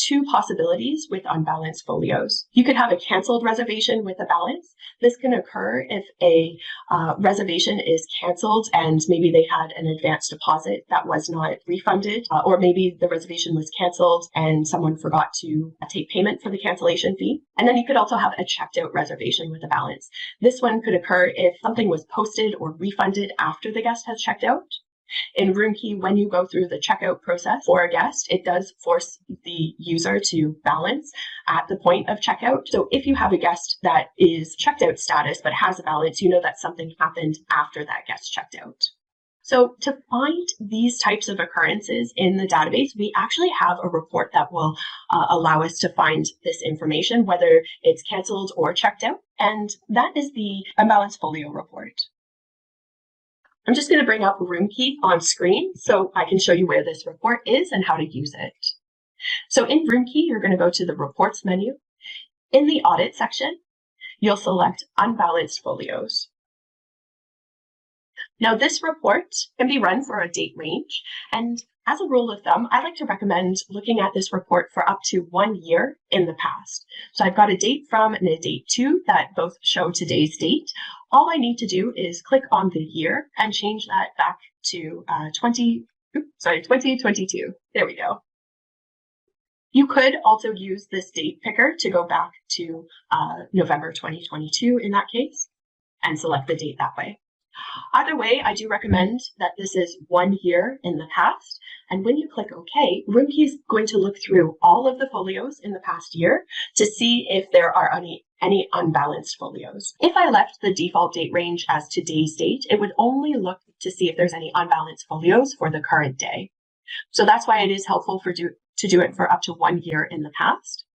two possibilities with unbalanced folios. You could have a canceled reservation with a balance. This can occur if a reservation is canceled and maybe they had an advance deposit that was not refunded, or maybe the reservation was canceled and someone forgot to take payment for the cancellation fee. And then you could also have a checked out reservation with a balance. This one could occur if something was posted or refunded after the guest has checked out. In Roomkey, when you go through the checkout process for a guest, it does force the user to balance at the point of checkout. So if you have a guest that is checked out status but has a balance, you know that something happened after that guest checked out. So to find these types of occurrences in the database, we actually have a report that will allow us to find this information, whether it's canceled or checked out. And that is the Unbalanced Folio report. I'm just going to bring up Roomkey on screen so I can show you where this report is and how to use it. So in Roomkey, you're going to go to the Reports menu. In the Audit section, you'll select Unbalanced Folios. Now, this report can be run for a date range, and as a rule of thumb, I like to recommend looking at this report for up to 1 year in the past. So I've got a date from and a date to that both show today's date. All I need to do is click on the year and change that back to 2022. There we go. You could also use this date picker to go back to November 2022 in that case and select the date that way. Either way, I do recommend that this is 1 year in the past. And when you click OK, Roomkey is going to look through all of the folios in the past year to see if there are any unbalanced folios. If I left the default date range as today's date, it would only look to see if there's any unbalanced folios for the current day. So that's why it is helpful to do it for up to 1 year in the past.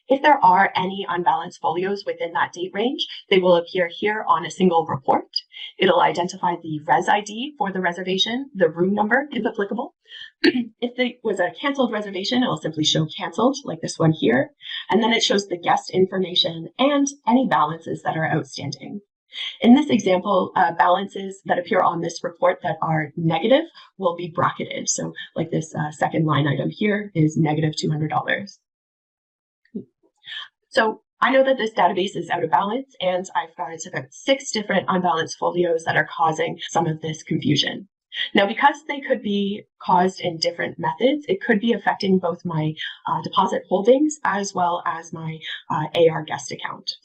If there are any unbalanced folios within that date range, they will appear here on a single report. It'll identify the res ID for the reservation, the room number if applicable. If there was a canceled reservation, it'll simply show canceled, like this one here. And then it shows the guest information and any balances that are outstanding. In this example, balances that appear on this report that are negative will be bracketed. So like this second line item here is negative $200. So I know that this database is out of balance, and I've got about 6 different unbalanced folios that are causing some of this confusion. Now, because they could be caused in different methods, it could be affecting both my deposit holdings as well as my AR guest account.